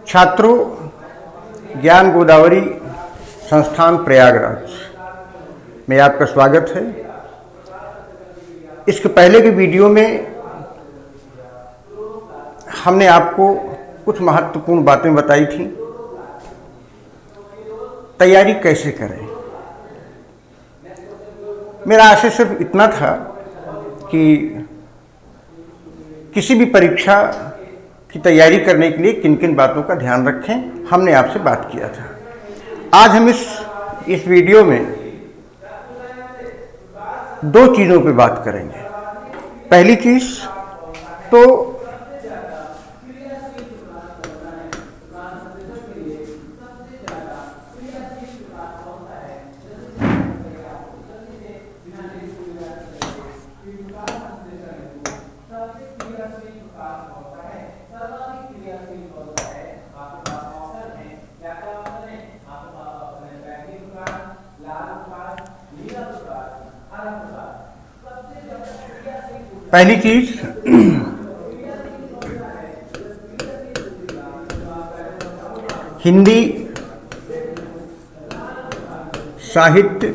छात्रों, ज्ञान गोदावरी संस्थान प्रयागराज में आपका स्वागत है। इसके पहले की वीडियो में हमने आपको कुछ महत्वपूर्ण बातें बताई थी। तैयारी कैसे करें। मेरा आशय सिर्फ इतना था कि किसी भी परीक्षा की तैयारी करने के लिए किन किन बातों का ध्यान रखें, हमने आपसे बात किया था। आज हम इस वीडियो में दो चीज़ों पे बात करेंगे। पहली चीज़ तो पहली चीज हिंदी साहित्य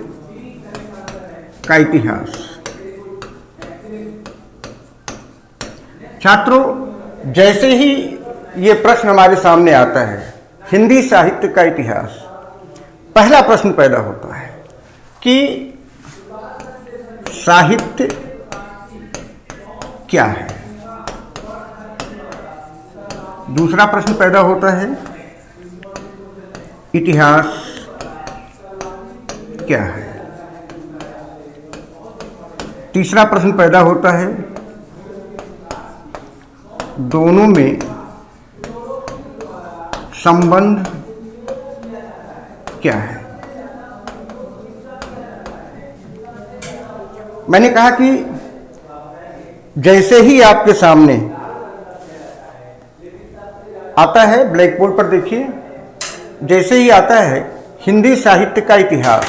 का इतिहास। छात्रों, जैसे ही ये प्रश्न हमारे सामने आता है, हिंदी साहित्य का इतिहास, पहला प्रश्न पैदा होता है कि साहित्य क्या है। दूसरा प्रश्न पैदा होता है, इतिहास क्या है। तीसरा प्रश्न पैदा होता है, दोनों में संबंध क्या है। मैंने कहा कि जैसे ही आपके सामने आता है, ब्लैक बोर्ड पर देखिए, जैसे ही आता है हिंदी साहित्य का इतिहास,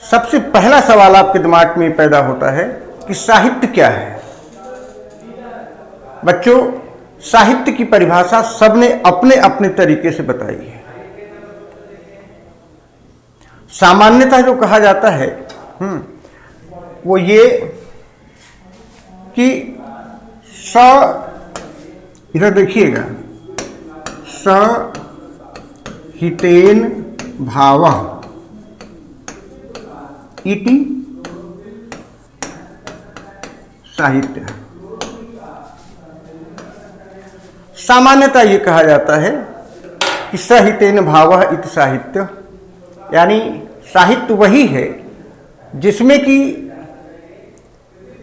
सबसे पहला सवाल आपके दिमाग में पैदा होता है कि साहित्य क्या है। बच्चों, साहित्य की परिभाषा सबने अपने अपने तरीके से बताई है। सामान्यतः जो कहा जाता है वो ये कि इधर देखिएगा, हितेन भावः इति साहित्य। सामान्यतः ये कहा जाता है कि सहितेन भावः इति साहित्य, यानी साहित्य वही है जिसमें कि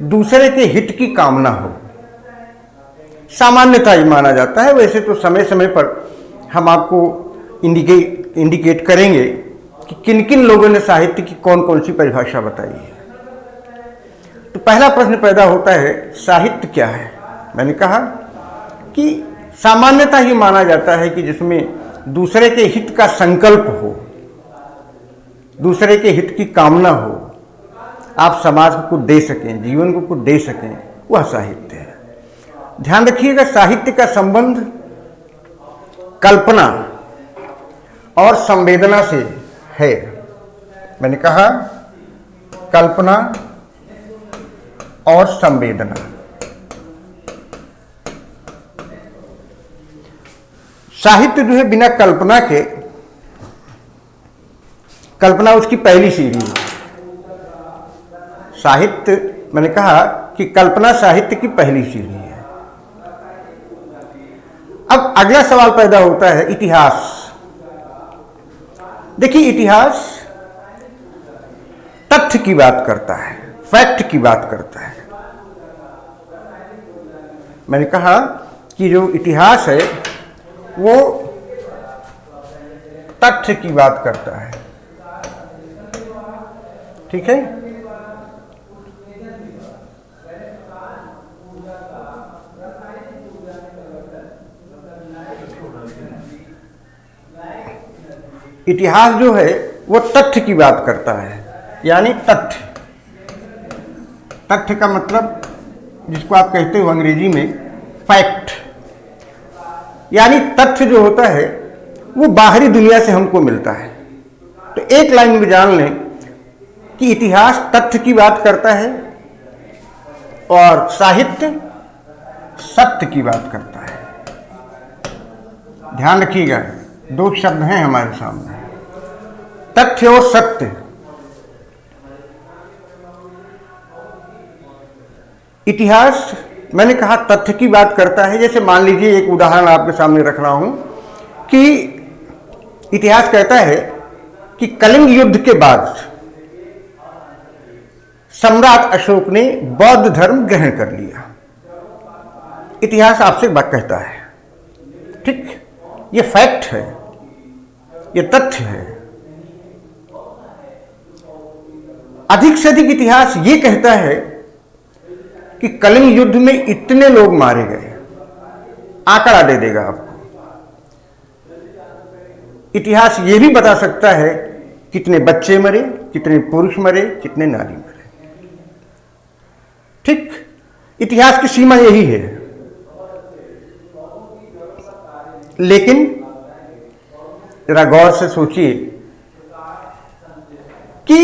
दूसरे के हित की कामना हो। सामान्यतः ये माना जाता है। वैसे तो समय समय पर हम आपको इंडिकेट करेंगे कि किन किन लोगों ने साहित्य की कौन कौन सी परिभाषा बताई है। तो पहला प्रश्न पैदा होता है, साहित्य क्या है। मैंने कहा कि सामान्यतः ये माना जाता है कि जिसमें दूसरे के हित का संकल्प हो, दूसरे के हित की कामना हो, आप समाज को कुछ दे सकें, जीवन को कुछ दे सकें, वह साहित्य है। ध्यान रखिएगा, साहित्य का संबंध कल्पना और संवेदना से है। मैंने कहा कल्पना और संवेदना। साहित्य जो है बिना कल्पना के, कल्पना उसकी पहली सीढ़ी है। साहित्य, मैंने कहा कि कल्पना साहित्य की पहली सीढ़ी है। अब अगला सवाल पैदा होता है, इतिहास। देखिए, इतिहास तथ्य की बात करता है, फैक्ट की बात करता है। मैंने कहा कि जो इतिहास है वो तथ्य की बात करता है। ठीक है। इतिहास जो है वो तथ्य की बात करता है, यानी तथ्य। तथ्य का मतलब जिसको आप कहते हो अंग्रेजी में फैक्ट यानी तथ्य जो होता है वो बाहरी दुनिया से हमको मिलता है। तो एक लाइन में जान लें कि इतिहास तथ्य की बात करता है और साहित्य सत्य की बात करता है। ध्यान रखिएगा, दो शब्द हैं हमारे सामने, तथ्य और सत्य। इतिहास मैंने कहा तथ्य की बात करता है। जैसे मान लीजिए एक उदाहरण आपके सामने रख रहा हूं कि इतिहास कहता है कि कलिंग युद्ध के बाद सम्राट अशोक ने बौद्ध धर्म ग्रहण कर लिया। इतिहास आपसे बात कहता है, ठीक, ये फैक्ट है, ये तथ्य है। अधिक से अधिक इतिहास ये कहता है कि कलिंग युद्ध में इतने लोग मारे गए, आंकड़ा दे देगा आपको। इतिहास ये भी बता सकता है कितने बच्चे मरे, कितने पुरुष मरे, कितने नारी मरे। ठीक, इतिहास की सीमा यही है। लेकिन जरा गौर से सोचिए कि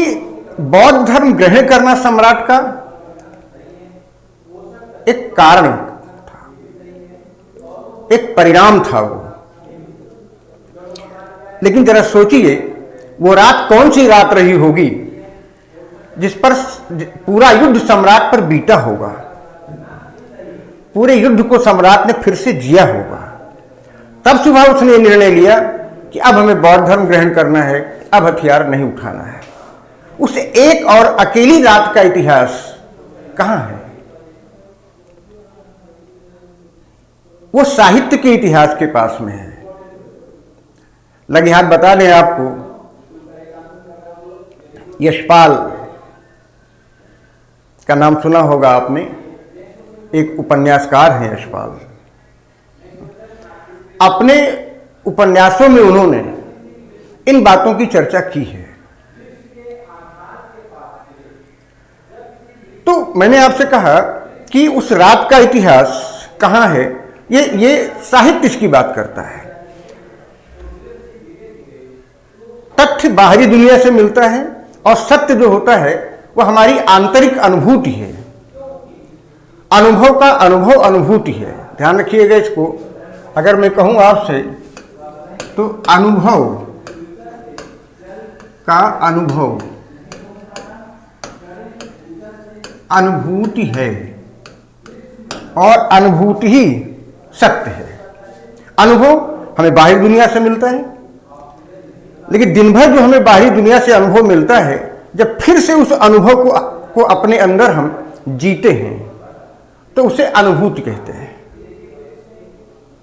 बौद्ध धर्म ग्रहण करना सम्राट का एक कारण था, एक परिणाम था वो। लेकिन जरा सोचिए वो रात कौन सी रात रही होगी जिस पर पूरा युद्ध सम्राट पर बीता होगा, पूरे युद्ध को सम्राट ने फिर से जिया होगा। तब सुबह उसने निर्णय लिया कि अब हमें बौद्ध धर्म ग्रहण करना है, अब हथियार नहीं उठाना है। उस एक और अकेली रात का इतिहास कहां है? वो साहित्य के इतिहास के पास में है। लगे हाथ बता दें आपको, यशपाल का नाम सुना होगा आपने, एक उपन्यासकार हैं यशपाल। अपने उपन्यासों में उन्होंने इन बातों की चर्चा की है। तो मैंने आपसे कहा कि उस रात का इतिहास कहां है, ये साहित्य इसकी बात करता है। तथ्य बाहरी दुनिया से मिलता है और सत्य जो होता है वह हमारी आंतरिक अनुभूति है। अनुभव का अनुभव अनुभूति है। ध्यान रखिएगा इसको। अगर मैं कहूं आपसे तो अनुभव का अनुभव अनुभूति है और अनुभूति ही सत्य है। अनुभव हमें बाहरी दुनिया से मिलता है, लेकिन दिन भर जो हमें बाहरी दुनिया से अनुभव मिलता है, जब फिर से उस अनुभव को अपने अंदर हम जीते हैं तो उसे अनुभूति कहते हैं।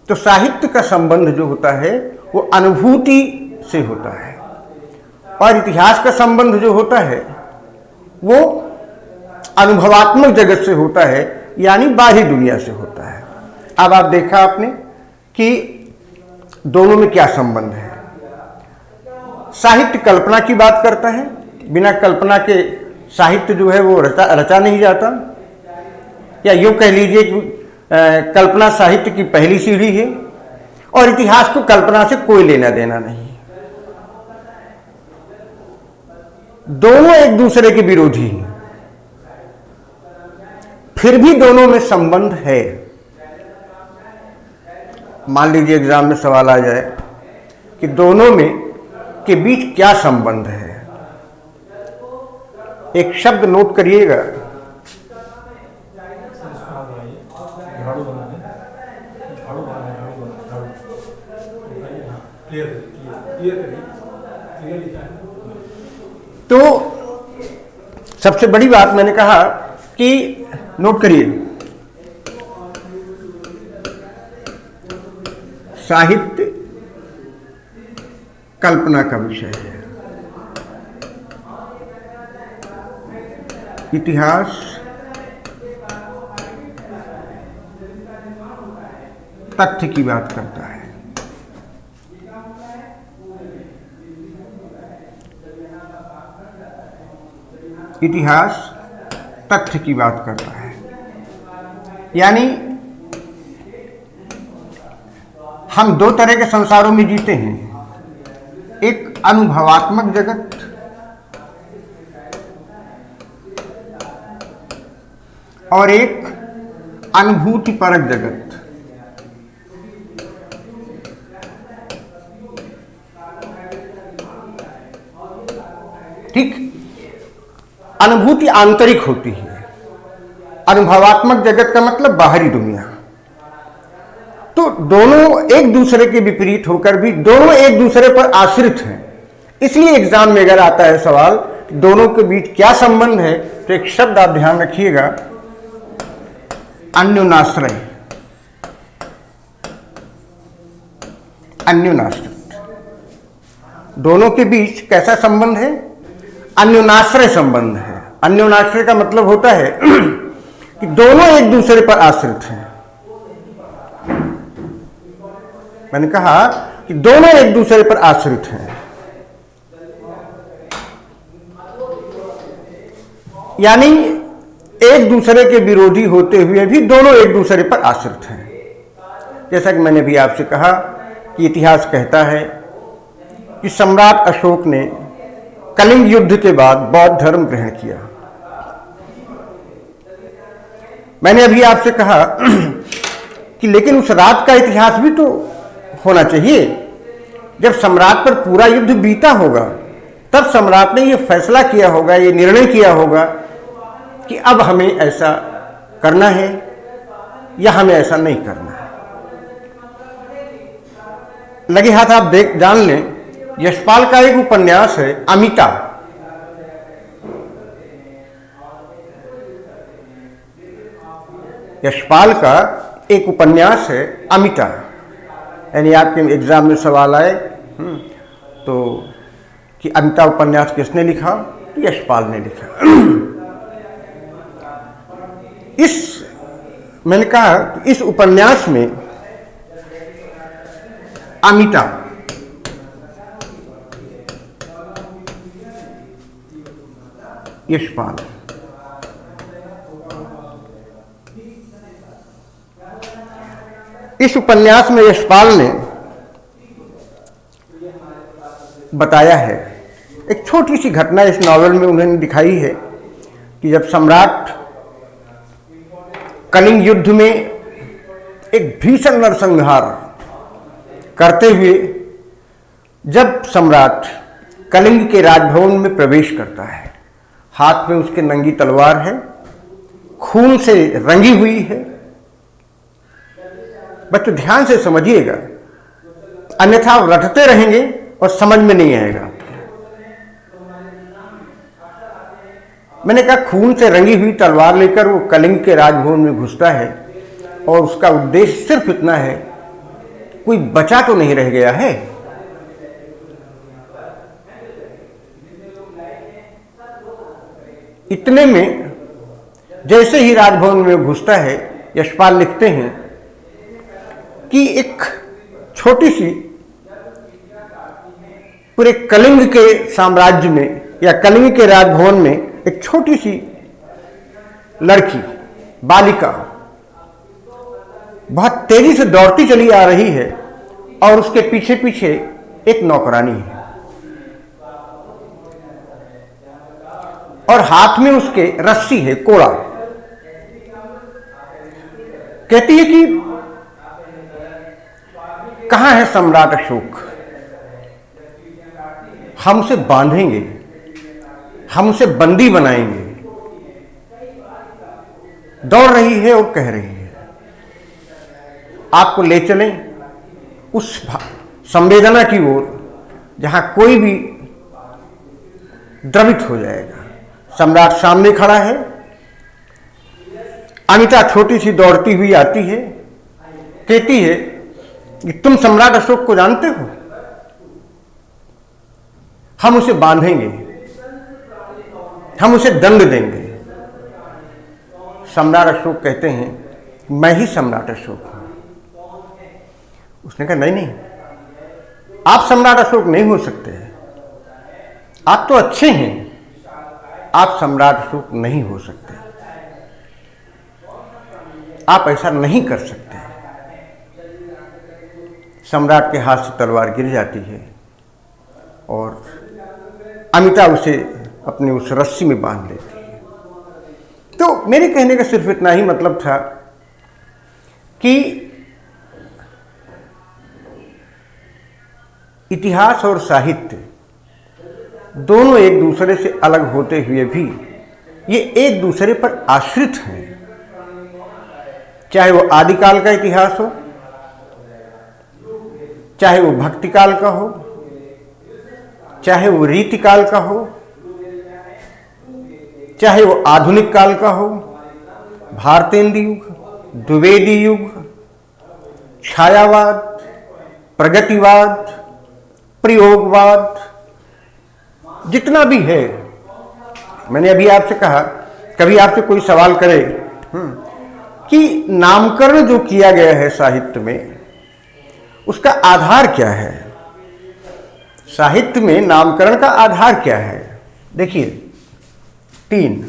तो साहित्य का संबंध जो होता है वो अनुभूति से होता है और इतिहास का संबंध जो होता है वो अनुभवात्मक जगत से होता है, यानी बाहरी दुनिया से होता है। अब आप देखा आपने कि दोनों में क्या संबंध है। साहित्य कल्पना की बात करता है, बिना कल्पना के साहित्य जो है वो रचा नहीं जाता, या यूं कह लीजिए कि कल्पना साहित्य की पहली सीढ़ी है और इतिहास को कल्पना से कोई लेना देना नहीं। दोनों एक दूसरे के विरोधी हैं, फिर भी दोनों में संबंध है। मान लीजिए एग्जाम में सवाल आ जाए कि दोनों में के बीच क्या संबंध है। एक शब्द नोट करिएगा, तो सबसे बड़ी बात मैंने कहा कि नोट करिए, साहित्य कल्पना का विषय है, इतिहास तथ्य की बात करता है। इतिहास तथ्य की बात करता है, यानी हम दो तरह के संसारों में जीते हैं, एक अनुभवात्मक जगत और एक अनुभूतिपरक जगत। ठीक, अनुभूति आंतरिक होती है, अनुभवात्मक जगत का मतलब बाहरी दुनिया। तो दोनों एक दूसरे के विपरीत होकर भी दोनों एक दूसरे पर आश्रित हैं। इसलिए एग्जाम में अगर आता है सवाल दोनों के बीच क्या संबंध है, तो एक शब्द आप ध्यान रखिएगा, अन्योनाश्रय। अन्योनाश्रय, दोनों के बीच कैसा संबंध है? अन्योनाश्रय संबंध है। अन्योनाश्रय का मतलब होता है कि दोनों एक दूसरे पर आश्रित हैं। मैंने कहा कि दोनों एक दूसरे पर आश्रित हैं, यानी एक दूसरे के विरोधी होते हुए भी दोनों एक दूसरे पर आश्रित हैं। जैसा कि मैंने भी आपसे कहा कि इतिहास कहता है कि सम्राट अशोक ने कलिंग युद्ध के बाद बौद्ध धर्म ग्रहण किया। मैंने अभी आपसे कहा कि लेकिन उस रात का इतिहास भी तो होना चाहिए। जब सम्राट पर पूरा युद्ध बीता होगा तब सम्राट ने यह फैसला किया होगा, ये निर्णय किया होगा कि अब हमें ऐसा करना है या हमें ऐसा नहीं करना है। लगे हाथ आप जान लें, यशपाल का एक उपन्यास है अमिता। यशपाल का एक उपन्यास है अमिता, यानी आपके एग्जाम में सवाल आए तो कि अमिता उपन्यास किसने लिखा, तो यशपाल ने लिखा। मैंने कहा इस उपन्यास में अमिता यशपाल, इस उपन्यास में यशपाल ने बताया है, एक छोटी सी घटना इस नॉवेल में उन्होंने दिखाई है कि जब सम्राट कलिंग युद्ध में एक भीषण नरसंहार करते हुए जब सम्राट कलिंग के राजभवन में प्रवेश करता है, हाथ में उसके नंगी तलवार है, खून से रंगी हुई है। बच्चों ध्यान से समझिएगा, अन्यथा आप रटते रहेंगे और समझ में नहीं आएगा। मैंने कहा खून से रंगी हुई तलवार लेकर वो कलिंग के राजभवन में घुसता है और उसका उद्देश्य सिर्फ इतना है, कोई बचा तो नहीं रह गया है। इतने में जैसे ही राजभवन में घुसता है, यशपाल लिखते हैं कि एक छोटी सी पूरे कलिंग के साम्राज्य में या कलिंग के राजभवन में एक छोटी सी लड़की, बालिका बहुत तेजी से दौड़ती चली आ रही है और उसके पीछे पीछे एक नौकरानी है और हाथ में उसके रस्सी है, कोड़ा। कहती है कि कहां है सम्राट अशोक, हम उसे बांधेंगे, हम उसे बंदी बनाएंगे। दौड़ रही है और कह रही है आपको ले चलें उस संवेदना की ओर जहां कोई भी द्रवित हो जाएगा। सम्राट सामने खड़ा है, अमिता छोटी सी दौड़ती हुई आती है, कहती है कि तुम सम्राट अशोक को जानते हो, हम उसे बांधेंगे, हम उसे दंड देंगे। सम्राट अशोक कहते हैं मैं ही सम्राट अशोक हूं। उसने कहा नहीं नहीं, आप सम्राट अशोक नहीं हो सकते, आप तो अच्छे हैं, आप सम्राट अशोक नहीं हो सकते, आप ऐसा नहीं कर सकते। सम्राट के हाथ से तलवार गिर जाती है और अमिता उसे अपने उस रस्सी में बांध लेती है। तो मेरे कहने का सिर्फ इतना ही मतलब था कि इतिहास और साहित्य दोनों एक दूसरे से अलग होते हुए भी ये एक दूसरे पर आश्रित हैं। चाहे वो आदिकाल का इतिहास हो, चाहे वो भक्ति काल का हो, चाहे वो रीति काल का हो, चाहे वो आधुनिक काल का हो, भारतेंदु युग, द्विवेदी युग, छायावाद, प्रगतिवाद, प्रयोगवाद, जितना भी है। मैंने अभी आपसे कहा, कभी आपसे कोई सवाल करे कि नामकरण जो किया गया है साहित्य में, उसका आधार क्या है? साहित्य में नामकरण का आधार क्या है? देखिए, 3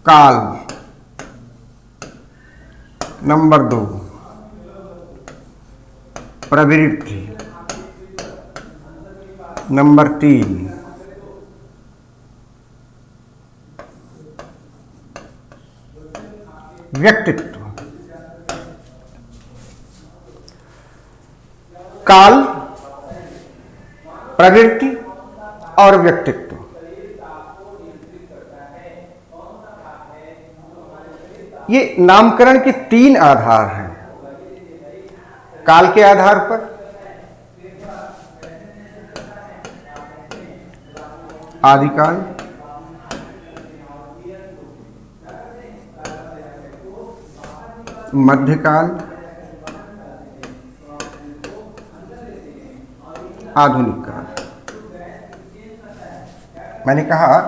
काल, नंबर 2 प्रवृत्ति, नंबर 3 व्यक्तित्व। काल, प्रवृत्ति और व्यक्तित्व, ये नामकरण के 3 आधार हैं। काल के आधार पर आदिकाल, मध्यकाल, आधुनिक काल। मैंने कहा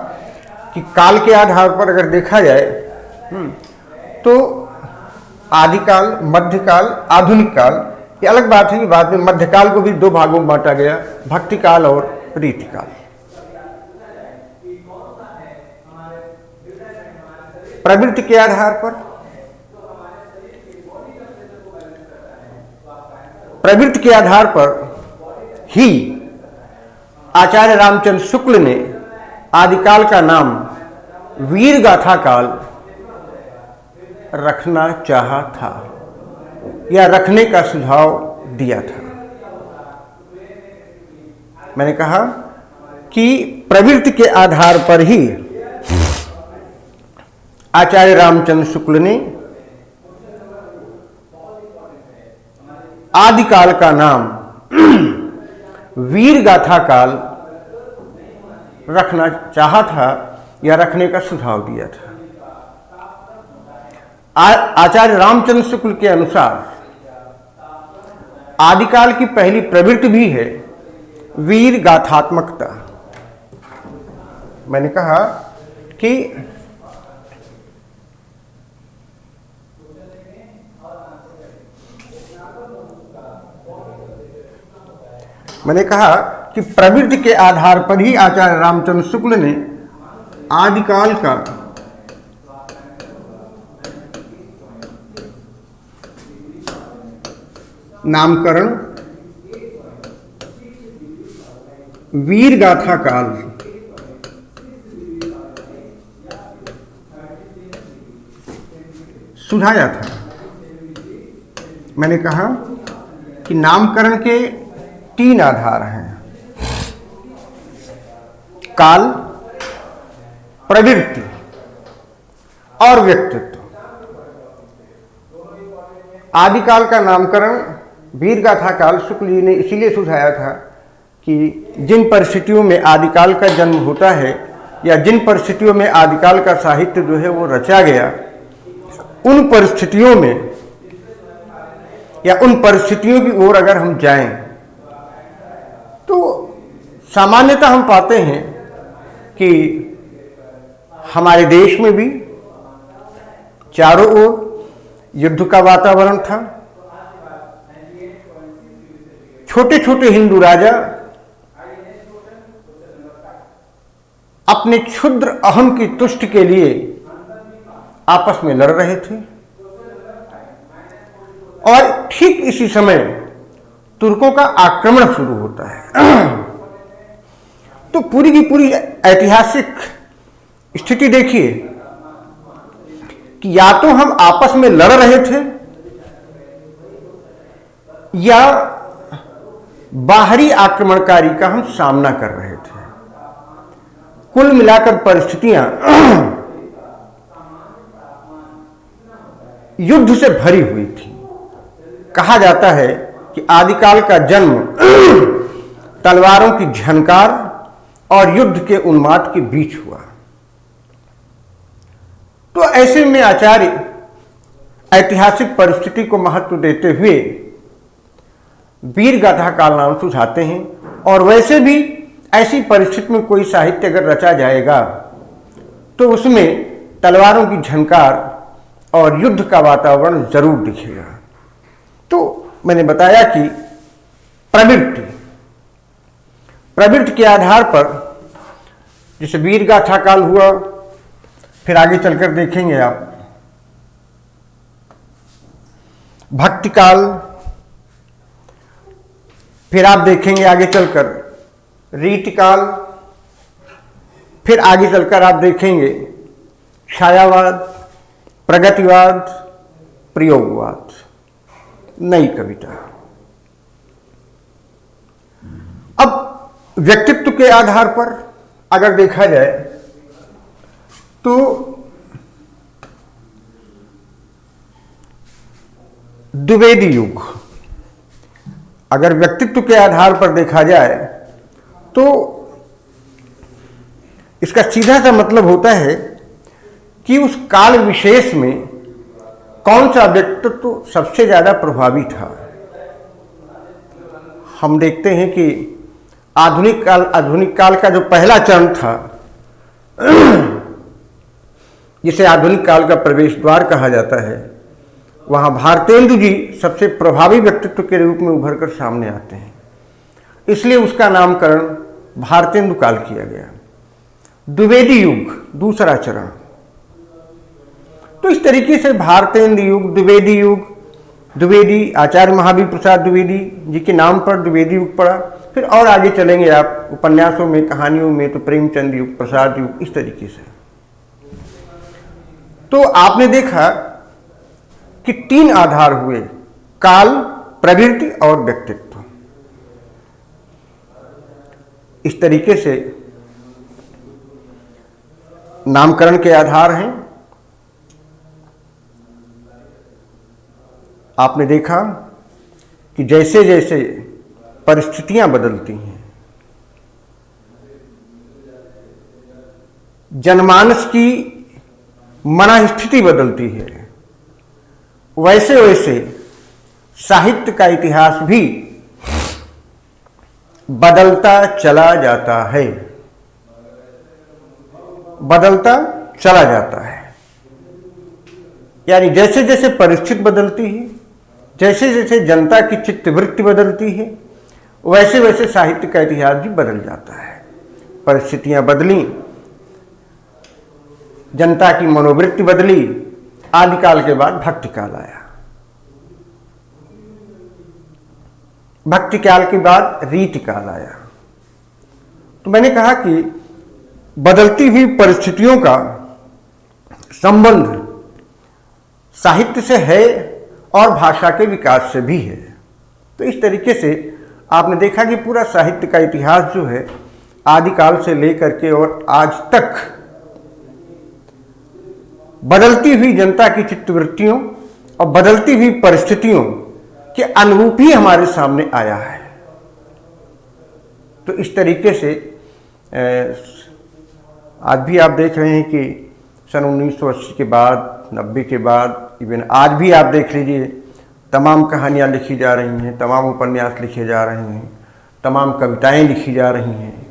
कि काल के आधार पर अगर देखा जाए तो आदिकाल, मध्यकाल, आधुनिक काल। ये अलग बात है कि बाद में मध्यकाल को भी 2 भागों में बांटा गया, भक्ति काल और रीति काल। प्रवृत्ति के आधार पर, प्रवृत्ति के आधार पर ही आचार्य रामचंद्र शुक्ल ने आदिकाल का नाम वीर गाथा काल रखना चाहा था या रखने का सुझाव दिया था। मैंने कहा कि प्रवृत्ति के आधार पर ही आचार्य रामचंद्र शुक्ल ने आदिकाल का नाम वीर गाथा काल रखना चाहा था या रखने का सुझाव दिया था। आचार्य रामचंद्र शुक्ल के अनुसार आदिकाल की पहली प्रवृत्ति भी है वीर गाथात्मकता। मैंने कहा कि प्रवृत्ति के आधार पर ही आचार्य रामचंद्र शुक्ल ने आदिकाल का नामकरण वीर गाथा काल सुझाया था। मैंने कहा कि नामकरण के 3 आधार हैं, काल, प्रवृत्ति और व्यक्तित्व। आदिकाल का नामकरण वीर गाथा काल शुक्ल जी ने इसीलिए सुझाया था कि जिन परिस्थितियों में आदिकाल का जन्म होता है या जिन परिस्थितियों में आदिकाल का साहित्य जो है वो रचा गया, उन परिस्थितियों में या उन परिस्थितियों की ओर अगर हम जाएं तो सामान्यतः हम पाते हैं कि हमारे देश में भी चारों ओर युद्ध का वातावरण था। छोटे छोटे हिंदू राजा अपने क्षुद्र अहम की तुष्टि के लिए आपस में लड़ रहे थे। और ठीक इसी समय तुर्कों का आक्रमण शुरू होता है। तो पूरी की पूरी ऐतिहासिक स्थिति देखिए कि या तो हम आपस में लड़ रहे थे या बाहरी आक्रमणकारी का हम सामना कर रहे थे। कुल मिलाकर परिस्थितियां युद्ध से भरी हुई थी। कहा जाता है कि आदिकाल का जन्म तलवारों की झनकार और युद्ध के उन्माद के बीच हुआ। तो ऐसे में आचार्य ऐतिहासिक परिस्थिति को महत्व देते हुए वीर गाथा काल नाम सुझाते हैं। और वैसे भी ऐसी परिस्थिति में कोई साहित्य अगर रचा जाएगा तो उसमें तलवारों की झनकार और युद्ध का वातावरण जरूर दिखेगा। तो मैंने बताया कि प्रवृत्ति के आधार पर जैसे वीर गाथा काल हुआ, फिर आगे चलकर देखेंगे आप भक्ति काल, फिर आप देखेंगे आगे चलकर रीति काल, फिर आगे चलकर आप देखेंगे छायावाद, प्रगतिवाद, प्रयोगवाद, नई कविता। अब व्यक्तित्व के आधार पर अगर देखा जाए तो द्विवेदी युग, अगर व्यक्तित्व के आधार पर देखा जाए तो इसका सीधा सा मतलब होता है कि उस काल विशेष में कौन सा व्यक्तित्व सबसे ज्यादा प्रभावी था। हम देखते हैं कि आधुनिक काल का जो पहला चरण था जिसे आधुनिक काल का प्रवेश द्वार कहा जाता है, वहां भारतेंदु जी सबसे प्रभावी व्यक्तित्व के रूप में उभर कर सामने आते हैं। इसलिए उसका नामकरण भारतेंदु काल किया गया। द्विवेदी युग दूसरा चरण। तो इस तरीके से भारतेंदु युग, द्विवेदी युग, द्विवेदी आचार्य महावीर प्रसाद द्विवेदी जी के नाम पर द्विवेदी युग पड़ा। फिर और आगे चलेंगे आप उपन्यासों में, कहानियों में तो प्रेमचंद युग, प्रसाद युग, इस तरीके से। तो आपने देखा कि 3 आधार हुए, काल, प्रवृत्ति और व्यक्तित्व। इस तरीके से नामकरण के आधार हैं। आपने देखा कि जैसे जैसे परिस्थितियां बदलती हैं, जनमानस की मनःस्थिति बदलती है, वैसे वैसे साहित्य का इतिहास भी बदलता चला जाता है, बदलता चला जाता है। यानी जैसे जैसे परिस्थिति बदलती है, जैसे जैसे जनता की चित्तवृत्ति बदलती है, वैसे वैसे साहित्य का इतिहास भी बदल जाता है। परिस्थितियां बदली, जनता की मनोवृत्ति बदली, आदिकाल के बाद भक्ति काल आया। भक्ति काल के बाद रीति काल आया। तो मैंने कहा कि बदलती हुई परिस्थितियों का संबंध साहित्य से है और भाषा के विकास से भी है। तो इस तरीके से आपने देखा कि पूरा साहित्य का इतिहास जो है आदिकाल से लेकर के और आज तक बदलती हुई जनता की चित्तवृत्तियों और बदलती हुई परिस्थितियों के अनुरूप ही हमारे सामने आया है। तो इस तरीके से आज भी आप देख रहे हैं कि सन 1980 के बाद, 90 के बाद, इवन आज भी आप देख लीजिए, तमाम कहानियाँ लिखी जा रही हैं, तमाम उपन्यास लिखे जा रहे हैं, तमाम कविताएं लिखी जा रही हैं।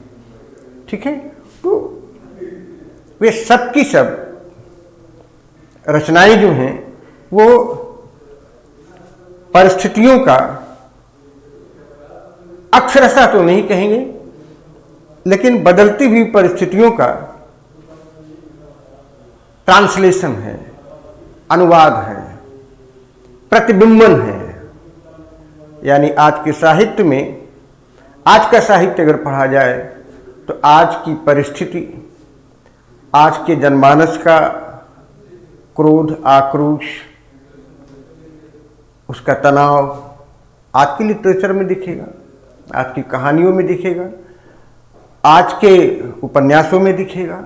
ठीक है, तो वे सब की सब रचनाएं जो हैं वो परिस्थितियों का, अक्षरशः तो नहीं कहेंगे, लेकिन बदलती हुई परिस्थितियों का ट्रांसलेशन है, अनुवाद है, प्रतिबिंबन है। यानी आज के साहित्य में, आज का साहित्य अगर पढ़ा जाए तो आज की परिस्थिति, आज के जनमानस का क्रोध, आक्रोश, उसका तनाव आज के लिटरेचर में दिखेगा, आज की कहानियों में दिखेगा, आज के उपन्यासों में दिखेगा।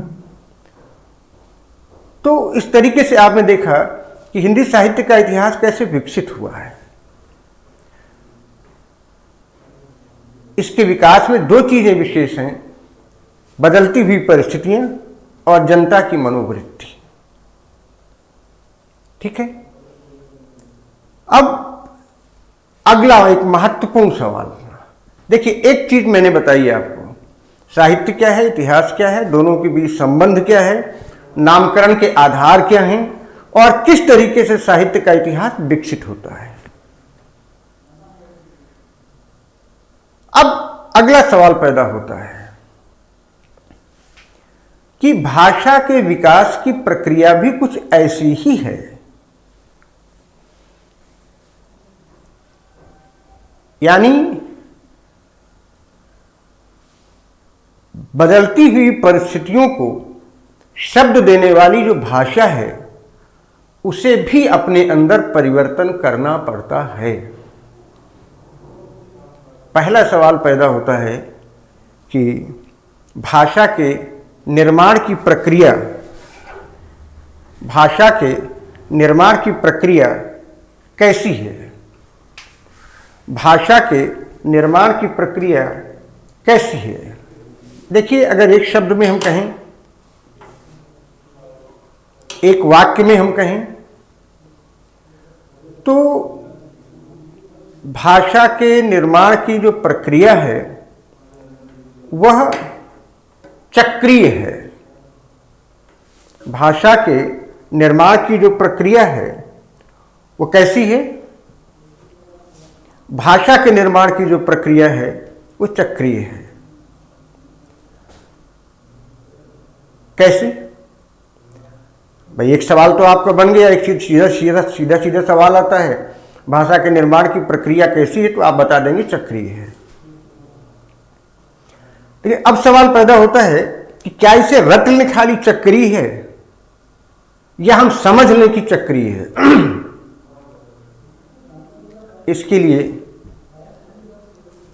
तो इस तरीके से आपने देखा कि हिंदी साहित्य का इतिहास कैसे विकसित हुआ है। इसके विकास में दो चीजें विशेष हैं, बदलती हुई परिस्थितियां और जनता की मनोवृत्ति। ठीक है। अब अगला एक महत्वपूर्ण सवाल, देखिए एक चीज मैंने बताई आपको, साहित्य क्या है, इतिहास क्या है, दोनों के बीच संबंध क्या है, नामकरण के आधार क्या हैं और किस तरीके से साहित्य का इतिहास विकसित होता है। अब अगला सवाल पैदा होता है कि भाषा के विकास की प्रक्रिया भी कुछ ऐसी ही है। यानी बदलती हुई परिस्थितियों को शब्द देने वाली जो भाषा है उसे भी अपने अंदर परिवर्तन करना पड़ता है। पहला सवाल पैदा होता है कि भाषा के निर्माण की प्रक्रिया, भाषा के निर्माण की प्रक्रिया कैसी है, भाषा के निर्माण की प्रक्रिया कैसी है। देखिए, अगर एक शब्द में हम कहें, एक वाक्य में हम कहें, तो भाषा के निर्माण की जो प्रक्रिया है वह चक्रीय है। भाषा के निर्माण की जो प्रक्रिया है वो कैसी है? भाषा के निर्माण की जो प्रक्रिया है वो चक्रीय है। कैसे? भाई एक सवाल तो आपका बन गया, एक सीधा सवाल आता है, भाषा के निर्माण की प्रक्रिया कैसी है, तो आप बता देंगे चक्रीय है। देखिए, अब सवाल पैदा होता है कि क्या इसे रट लें खाली चक्रीय है या हम समझ लें कि चक्रीय है। इसके लिए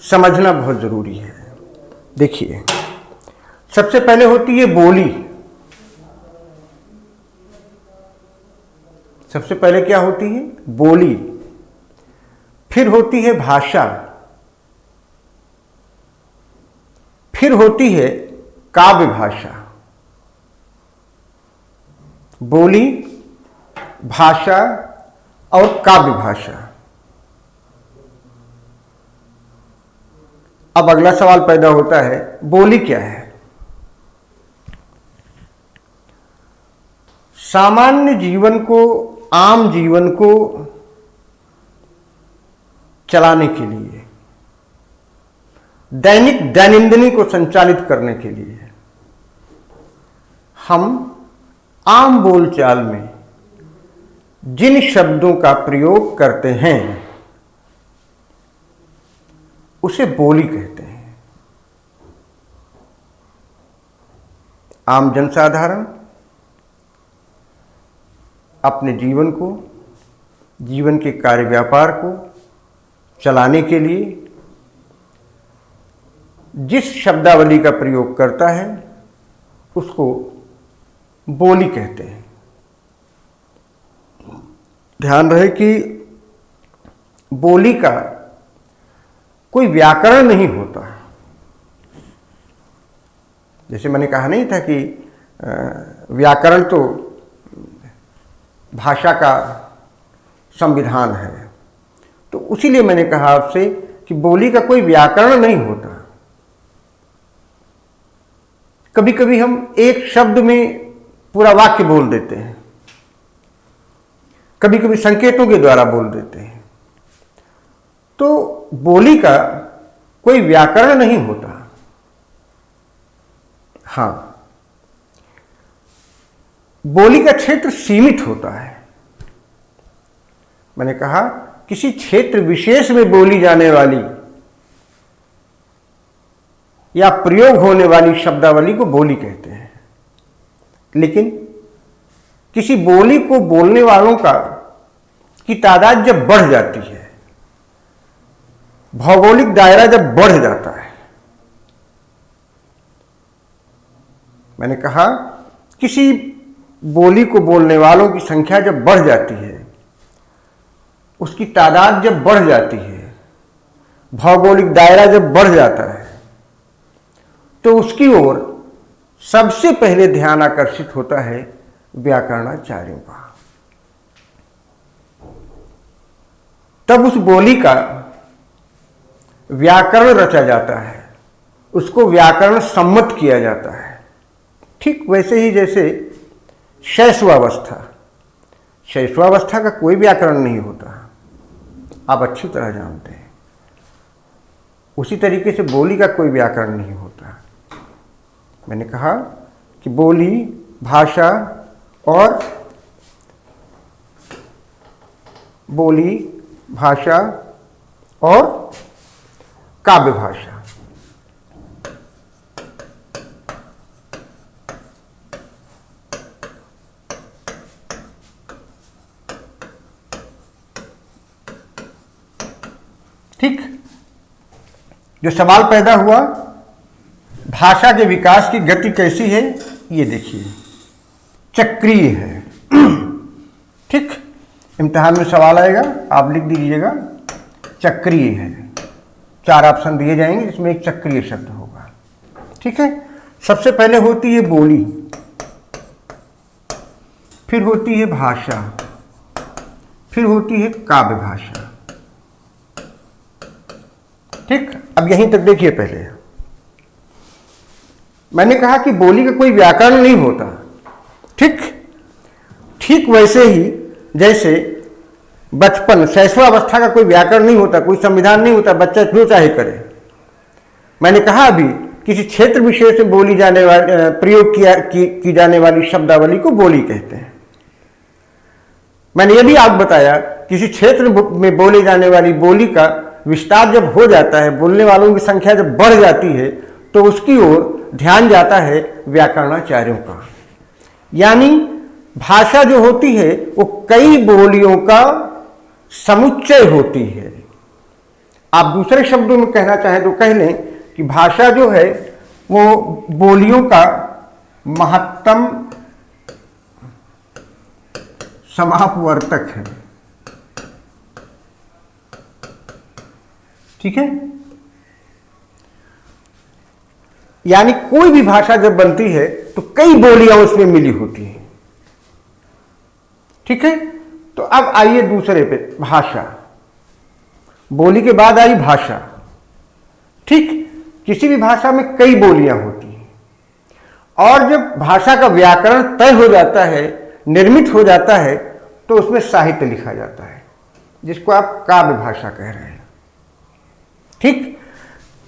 समझना बहुत जरूरी है। देखिए, सबसे पहले होती है बोली। सबसे पहले क्या होती है? बोली। फिर होती है भाषा, फिर होती है काव्य भाषा। बोली, भाषा और काव्य भाषा। अब अगला सवाल पैदा होता है, बोली क्या है? सामान्य जीवन को, आम जीवन को चलाने के लिए, दैनिक दैनंदिनी को संचालित करने के लिए हम आम बोलचाल में जिन शब्दों का प्रयोग करते हैं उसे बोली कहते हैं। आम जनसाधारण अपने जीवन को, जीवन के कार्य व्यापार को चलाने के लिए जिस शब्दावली का प्रयोग करता है उसको बोली कहते हैं। ध्यान रहे कि बोली का कोई व्याकरण नहीं होता। जैसे मैंने कहा नहीं था कि व्याकरण तो भाषा का संविधान है, तो उसीलिए मैंने कहा आपसे कि बोली का कोई व्याकरण नहीं होता। कभी कभी हम एक शब्द में पूरा वाक्य बोल देते हैं, कभी कभी संकेतों के द्वारा बोल देते हैं। तो बोली का कोई व्याकरण नहीं होता। हां, बोली का क्षेत्र सीमित होता है। मैंने कहा किसी क्षेत्र विशेष में बोली जाने वाली या प्रयोग होने वाली शब्दावली को बोली कहते हैं। लेकिन किसी बोली को बोलने वालों की तादाद जब बढ़ जाती है, भौगोलिक दायरा जब बढ़ जाता है, मैंने कहा किसी बोली को बोलने वालों की संख्या जब बढ़ जाती है, उसकी तादाद जब बढ़ जाती है, भौगोलिक दायरा जब बढ़ जाता है, तो उसकी ओर सबसे पहले ध्यान आकर्षित होता है व्याकरणाचार्यों का। तब उस बोली का व्याकरण रचा जाता है, उसको व्याकरण सम्मत किया जाता है। ठीक वैसे ही जैसे शैशवावस्था का कोई व्याकरण नहीं होता, आप अच्छी तरह जानते हैं। उसी तरीके से बोली का कोई व्याकरण नहीं होता। मैंने कहा कि बोली, भाषा और काव्य भाषा, ठीक। जो सवाल पैदा हुआ, भाषा के विकास की गति कैसी है, ये देखिए, चक्रीय है। ठीक, इम्तिहान में सवाल आएगा, आप लिख दीजिएगा चक्रीय है। 4 ऑप्शन दिए जाएंगे, जिसमें एक चक्रीय शब्द होगा। ठीक है, सबसे पहले होती है बोली, फिर होती है भाषा, फिर होती है काव्य भाषा। ठीक, अब यहीं तक देखिए। पहले मैंने कहा कि बोली का कोई व्याकरण नहीं होता। ठीक वैसे ही जैसे बचपन, शैशवावस्था का कोई व्याकरण नहीं होता, कोई संविधान नहीं होता, बच्चा जो चाहे करे। मैंने कहा अभी किसी क्षेत्र विशेष में बोली जाने वाली, प्रयोग की जाने वाली शब्दावली को बोली कहते हैं। मैंने यह भी आप बताया किसी क्षेत्र में बोली जाने वाली बोली का विस्तार जब हो जाता है, बोलने वालों की संख्या जब बढ़ जाती है, तो उसकी ओर ध्यान जाता है व्याकरणाचार्यों का। यानी भाषा जो होती है वो कई बोलियों का समुच्चय होती है। आप दूसरे शब्दों में कहना चाहें तो कह लें कि भाषा जो है वो बोलियों का महत्तम समापवर्तक है। ठीक है, यानी कोई भी भाषा जब बनती है तो कई बोलियां उसमें मिली होती हैं। ठीक है, तो अब आइए दूसरे पे, भाषा। बोली के बाद आई भाषा। ठीक, किसी भी भाषा में कई बोलियां होती हैं, और जब भाषा का व्याकरण तय हो जाता है, निर्मित हो जाता है, तो उसमें साहित्य लिखा जाता है, जिसको आप काव्य भाषा कह रहे हैं। ठीक,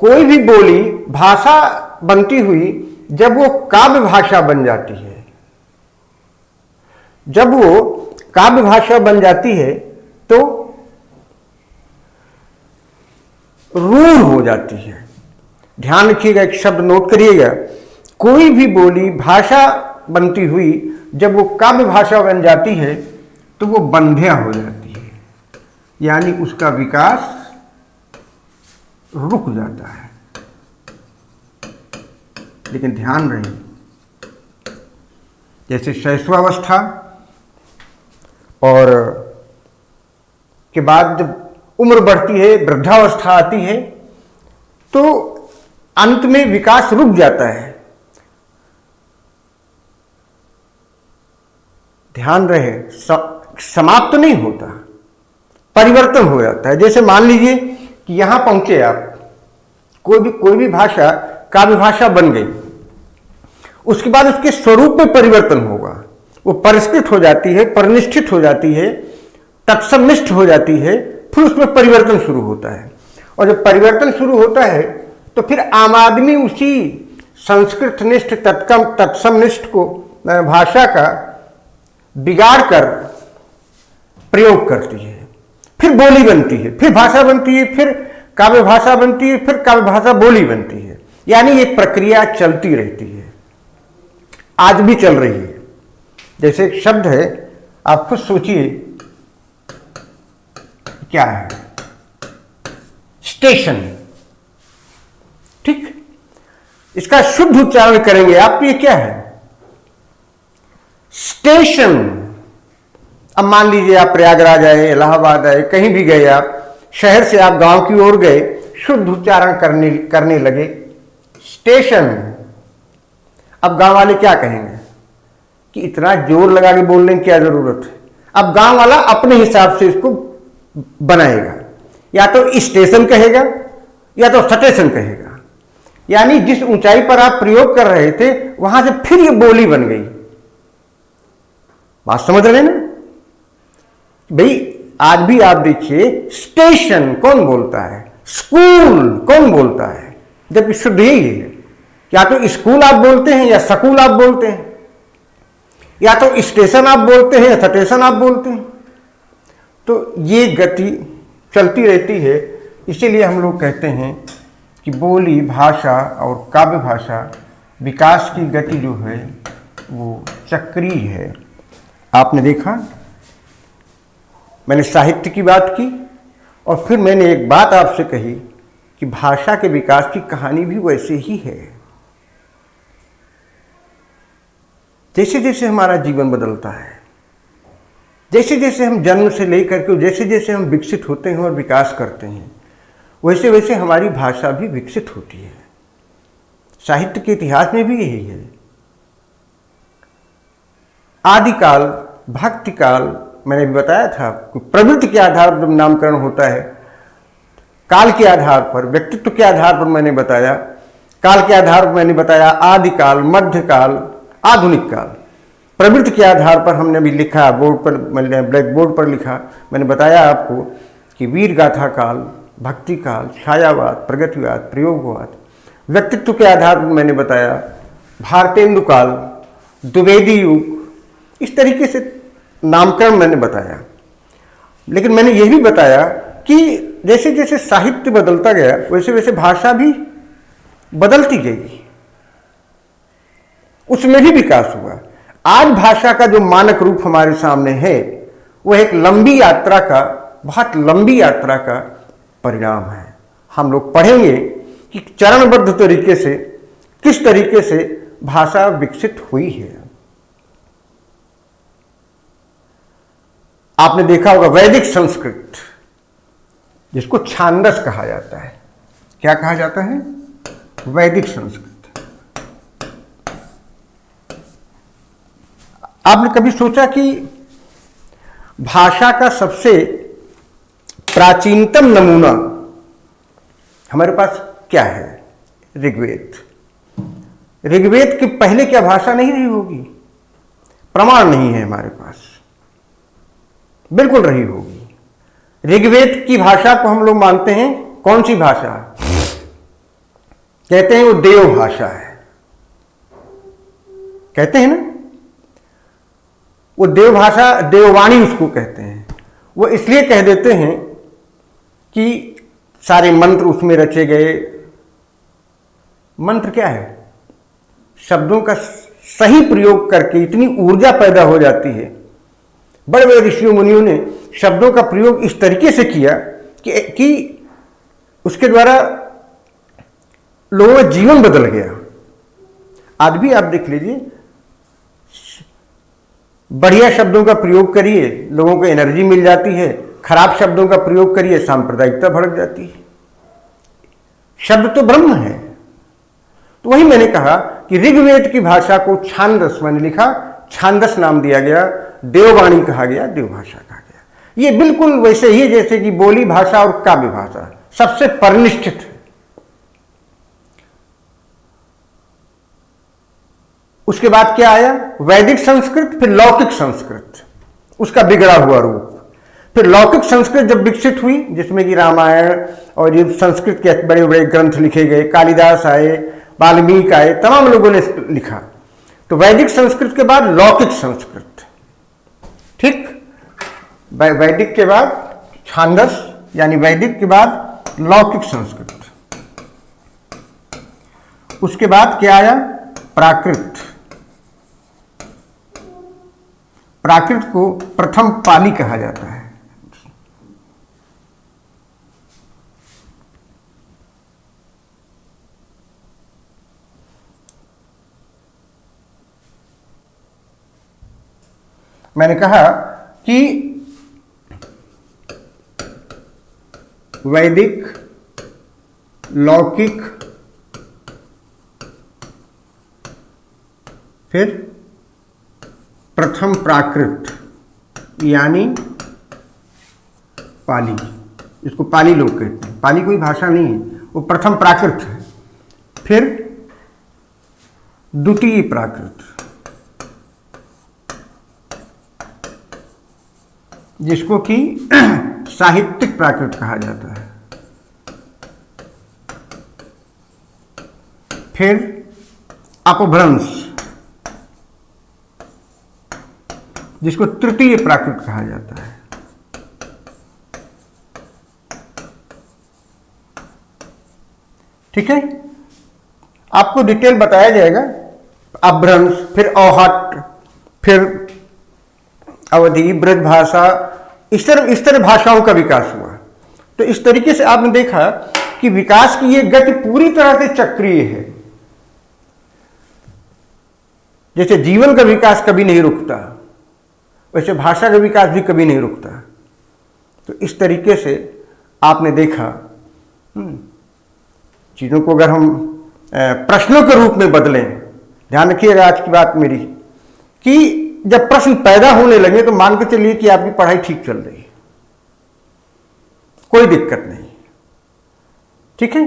कोई भी बोली भाषा बनती हुई जब वो काव्य भाषा बन जाती है, जब वो काव्य भाषा बन जाती है तो रूढ़ हो जाती है। ध्यान रखिएगा, एक शब्द नोट करिएगा, कोई भी बोली भाषा बनती हुई जब वो काव्य भाषा बन जाती है तो वो बंध्या हो जाती है, यानी उसका विकास रुक जाता है। लेकिन ध्यान रहे, जैसे शैशवावस्था और के बाद जब उम्र बढ़ती है, वृद्धावस्था आती है, तो अंत में विकास रुक जाता है। ध्यान रहे, समाप्त नहीं होता, परिवर्तन हो जाता है। जैसे मान लीजिए कि यहां पहुंचे आप, कोई भी भाषा काव्य भाषा बन गई, उसके बाद उसके स्वरूप में परिवर्तन होगा, वो परिष्कृत हो जाती है, परिनिष्ठित हो जाती है, तत्समनिष्ठ हो जाती है, फिर उसमें परिवर्तन शुरू होता है। और जब परिवर्तन शुरू होता है तो फिर आम आदमी उसी संस्कृतनिष्ठ तत्समनिष्ठ को भाषा का बिगाड़ कर प्रयोग करती है, फिर बोली बनती है, फिर भाषा बनती है, फिर काव्य भाषा बनती है, फिर काव्य भाषा बोली बनती है। यानी ये प्रक्रिया चलती रहती है, आज भी चल रही है। जैसे एक शब्द है, आप खुद सोचिए क्या है, स्टेशन। ठीक, इसका शुद्ध उच्चारण करेंगे आप तो ये क्या है, स्टेशन। अब मान लीजिए आप प्रयागराज आए, इलाहाबाद आए, कहीं भी गए आप, शहर से आप गांव की ओर गए, शुद्ध उच्चारण करने लगे स्टेशन। अब गांव वाले क्या कहेंगे कि इतना जोर लगा के बोलने की क्या जरूरत है। अब गांव वाला अपने हिसाब से इसको बनाएगा, या तो स्टेशन कहेगा या तो स्टेशन कहेगा। यानी जिस ऊंचाई पर आप प्रयोग कर रहे थे वहां से फिर ये बोली बन गई। बात समझ रहे ना भाई। आज भी आप देखिए, स्टेशन कौन बोलता है, स्कूल कौन बोलता है, जबकि शुद्ध यही है। या तो स्कूल आप बोलते हैं या स्कूल आप बोलते हैं, या तो स्टेशन आप बोलते हैं या स्टेशन आप बोलते हैं। तो ये गति चलती रहती है। इसीलिए हम लोग कहते हैं कि बोली भाषा और काव्य भाषा विकास की गति जो है वो चक्रीय है। आपने देखा, मैंने साहित्य की बात की और फिर मैंने एक बात आपसे कही कि भाषा के विकास की कहानी भी वैसे ही है। जैसे जैसे हमारा जीवन बदलता है, जैसे जैसे हम जन्म से लेकर के जैसे जैसे हम विकसित होते हैं और विकास करते हैं, वैसे वैसे हमारी भाषा भी विकसित होती है। साहित्य के इतिहास में भी यही है। आदिकाल, भक्तिकाल, मैंने भी बताया था, प्रवृत्ति के आधार पर नामकरण होता है। काल के आधार पर, व्यक्तित्व के आधार पर मैंने बताया, काल के आधार पर मैंने बताया आदिकाल, मध्यकाल, आधुनिक काल। प्रवृत्ति के आधार पर हमने भी लिखा, बोर्ड पर, ब्लैक बोर्ड पर लिखा। मैंने बताया आपको कि वीर गाथा काल, भक्ति काल, छायावाद, प्रगतिवाद, प्रयोगवाद। व्यक्तित्व के आधार पर मैंने बताया भारतेंदु काल, द्विवेदी युग। इस तरीके से नामकरण मैंने बताया। लेकिन मैंने यह भी बताया कि जैसे जैसे साहित्य बदलता गया वैसे वैसे भाषा भी बदलती गई, उसमें भी विकास हुआ। आज भाषा का जो मानक रूप हमारे सामने है वह एक लंबी यात्रा का, बहुत लंबी यात्रा का परिणाम है। हम लोग पढ़ेंगे कि चरणबद्ध तरीके से किस तरीके से भाषा विकसित हुई है। आपने देखा होगा वैदिक संस्कृत, जिसको छांदस कहा जाता है। क्या कहा जाता है? वैदिक संस्कृत। आपने कभी सोचा कि भाषा का सबसे प्राचीनतम नमूना हमारे पास क्या है? ऋग्वेद। ऋग्वेद के पहले क्या भाषा नहीं रही होगी? प्रमाण नहीं है हमारे पास, बिल्कुल रही होगी। ऋग्वेद की भाषा को हम लोग मानते हैं कौन सी भाषा? कहते हैं वो देव भाषा है, कहते हैं ना, वो देव भाषा, देववाणी उसको कहते हैं। वो इसलिए कह देते हैं कि सारे मंत्र उसमें रचे गए। मंत्र क्या है? शब्दों का सही प्रयोग करके इतनी ऊर्जा पैदा हो जाती है। बड़े बड़े ऋषियों मुनियों ने शब्दों का प्रयोग इस तरीके से किया कि उसके द्वारा लोगों का जीवन बदल गया। आज भी आप देख लीजिए, बढ़िया शब्दों का प्रयोग करिए, लोगों को एनर्जी मिल जाती है। खराब शब्दों का प्रयोग करिए, सांप्रदायिकता भड़क जाती है। शब्द तो ब्रह्म है। तो वही मैंने कहा कि ऋग्वेद की भाषा को छांदस, मैंने लिखा छांदस नाम दिया गया, देववाणी कहा गया, देवभाषा कहा गया। ये बिल्कुल वैसे ही जैसे कि बोली भाषा और काव्य भाषा सबसे परिनिष्ठित है। उसके बाद क्या आया? वैदिक संस्कृत, फिर लौकिक संस्कृत, उसका बिगड़ा हुआ रूप। फिर लौकिक संस्कृत जब विकसित हुई, जिसमें कि रामायण और ये संस्कृत के बड़े बड़े ग्रंथ लिखे गए, कालिदास आए, वाल्मीकि आए, तमाम लोगों ने लिखा। तो वैदिक संस्कृत के बाद लौकिक संस्कृत, ठीक। वैदिक के बाद छांदस यानी वैदिक के बाद लौकिक संस्कृत, उसके बाद क्या आया? प्राकृत। प्राकृत को प्रथम पाली कहा जाता है। मैंने कहा कि वैदिक, लौकिक, फिर प्रथम प्राकृत यानी पाली। इसको पाली लोग कहते हैं। पाली कोई भाषा नहीं है, वो प्रथम प्राकृत है। फिर द्वितीय प्राकृत, जिसको कि साहित्यिक प्राकृत कहा जाता है। फिर अपभ्रंश, जिसको तृतीय प्राकृत कहा जाता है। ठीक है, आपको डिटेल बताया जाएगा। अपभ्रंश, फिर औहट, फिर अवधी, ब्रज भाषा, इस तरह भाषाओं का विकास हुआ। तो इस तरीके से आपने देखा कि विकास की ये गति पूरी तरह से चक्रीय है। जैसे जीवन का विकास कभी नहीं रुकता, वैसे भाषा का विकास भी कभी नहीं रुकता। तो इस तरीके से आपने देखा चीज़ों को अगर हम प्रश्नों के रूप में बदलें, ध्यान रखिएगा आज की बात मेरी, कि जब प्रश्न पैदा होने लगे तो मान के चलिए कि आपकी पढ़ाई ठीक चल रही है, कोई दिक्कत नहीं। ठीक है,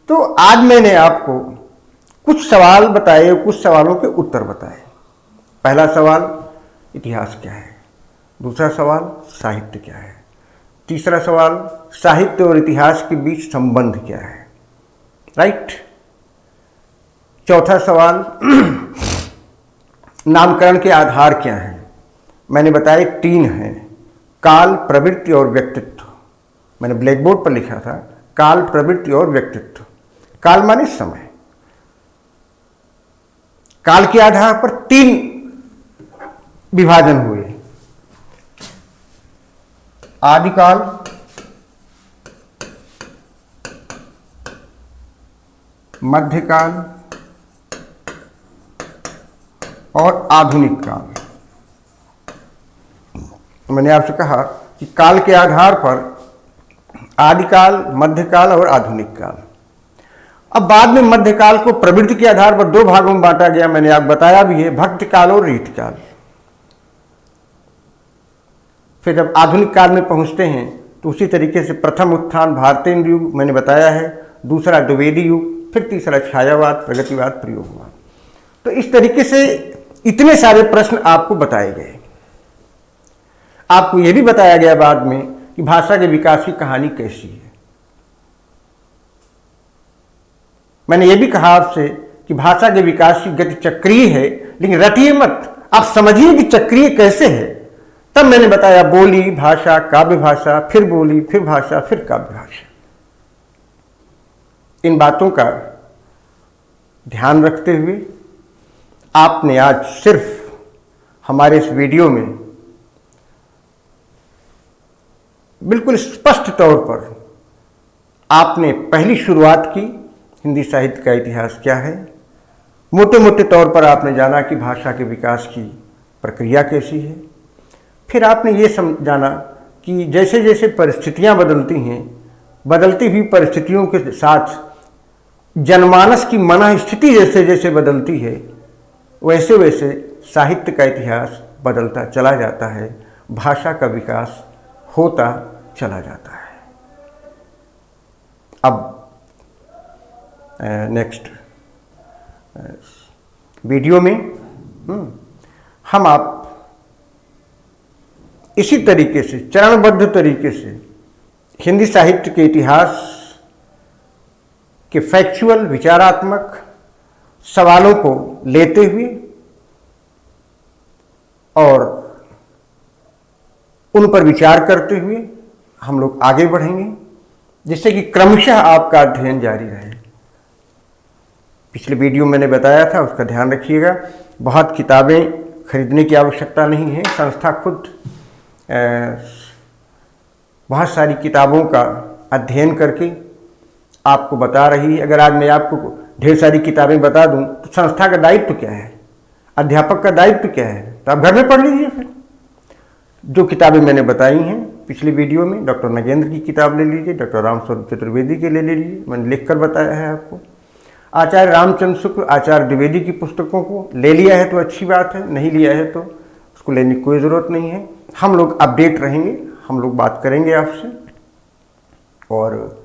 तो आज मैंने आपको कुछ सवाल बताए, कुछ सवालों के उत्तर बताए। पहला सवाल, इतिहास क्या है? दूसरा सवाल, साहित्य क्या है? तीसरा सवाल, साहित्य और इतिहास के बीच संबंध क्या है? राइट। चौथा सवाल, नामकरण के आधार क्या हैं? मैंने बताया 3 हैं, काल, प्रवृत्ति और व्यक्तित्व। मैंने ब्लैक बोर्ड पर लिखा था, काल, प्रवृत्ति और व्यक्तित्व। काल माने समय। काल के आधार पर 3 विभाजन हुए, आदिकाल, मध्यकाल और आधुनिक काल। मैंने आपसे कहा कि काल के आधार पर आदिकाल, मध्यकाल और आधुनिक काल। अब बाद में मध्यकाल को प्रवृत्ति के आधार पर 2 भागों में बांटा गया। मैंने आपको बताया भी है, भक्ति काल और रीतकाल। फिर जब आधुनिक काल में पहुंचते हैं तो उसी तरीके से प्रथम उत्थान भारतेंद्र युग मैंने बताया है, दूसरा द्विवेदी युग, फिर तीसरा छायावाद, प्रगतिवाद, प्रयोगवाद। तो इस तरीके से इतने सारे प्रश्न आपको बताए गए। आपको यह भी बताया गया बाद में कि भाषा के विकास की कहानी कैसी है। मैंने यह भी कहा आपसे कि भाषा के विकास की गति चक्रीय है, लेकिन रटिए मत, आप समझिए कि चक्रीय कैसे है। तब मैंने बताया बोली, भाषा, काव्य भाषा, फिर बोली, फिर भाषा, फिर काव्य भाषा। इन बातों का ध्यान रखते हुए आपने आज सिर्फ हमारे इस वीडियो में बिल्कुल स्पष्ट तौर पर आपने पहली शुरुआत की, हिंदी साहित्य का इतिहास क्या है। मोटे मोटे तौर पर आपने जाना कि भाषा के विकास की प्रक्रिया कैसी है। फिर आपने ये जाना कि जैसे जैसे परिस्थितियां बदलती हैं, बदलती हुई परिस्थितियों के साथ जनमानस की मन स्थिति जैसे जैसे बदलती है, वैसे वैसे साहित्य का इतिहास बदलता चला जाता है, भाषा का विकास होता चला जाता है। अब नेक्स्ट वीडियो में हम आप इसी तरीके से चरणबद्ध तरीके से हिंदी साहित्य के इतिहास के फैक्चुअल, विचारात्मक सवालों को लेते हुए और उन पर विचार करते हुए हम लोग आगे बढ़ेंगे, जिससे कि क्रमशः आपका अध्ययन जारी रहे। पिछले वीडियो मैंने बताया था, उसका ध्यान रखिएगा। बहुत किताबें खरीदने की आवश्यकता नहीं है, संस्था खुद बहुत सारी किताबों का अध्ययन करके आपको बता रही है। अगर आज मैं आपको ढेर सारी किताबें बता दूं तो संस्था का दायित्व क्या है, अध्यापक का दायित्व क्या है? तो आप घर में पढ़ लीजिए। फिर जो किताबें मैंने बताई हैं पिछली वीडियो में, डॉक्टर नगेंद्र की किताब ले लीजिए, डॉक्टर रामस्वरूप चतुर्वेदी के ले लीजिए, मैंने लिख कर बताया है आपको। आचार्य रामचंद्र शुक्ल, आचार्य द्विवेदी की पुस्तकों को ले लिया है तो अच्छी बात है, नहीं लिया है तो उसको लेने की कोई ज़रूरत नहीं है। हम लोग अपडेट रहेंगे, हम लोग बात करेंगे आपसे, और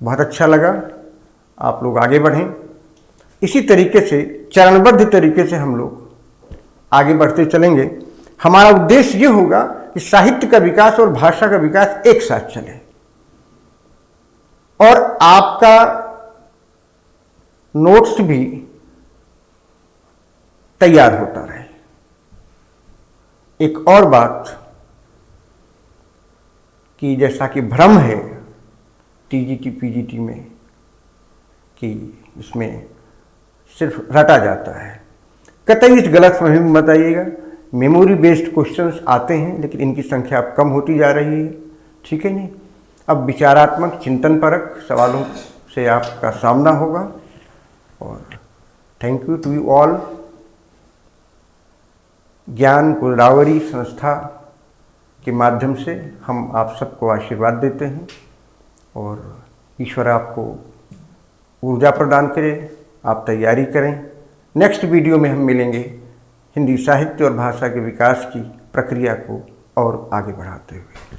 बहुत अच्छा लगा। आप लोग आगे बढ़ें, इसी तरीके से चरणबद्ध तरीके से हम लोग आगे बढ़ते चलेंगे। हमारा उद्देश्य ये होगा कि साहित्य का विकास और भाषा का विकास एक साथ चले, और आपका नोट्स भी तैयार होता रहे। एक और बात कि जैसा कि भ्रम है टीजीटी पीजीटी में कि इसमें सिर्फ रटा जाता है, कतई इस गलतफहमी में मत आइएगा। मेमोरी बेस्ड क्वेश्चंस आते हैं, लेकिन इनकी संख्या अब कम होती जा रही है, ठीक है नहीं। अब विचारात्मक चिंतनपरक सवालों से आपका सामना होगा। और thank you to you all. Gyan Godavari संस्था के माध्यम से हम आप सबको आशीर्वाद देते हैं, और ईश्वर आपको ऊर्जा प्रदान करे, आप तैयारी करें। नेक्स्ट वीडियो में हम मिलेंगे हिंदी साहित्य और भाषा के विकास की प्रक्रिया को और आगे बढ़ाते हुए।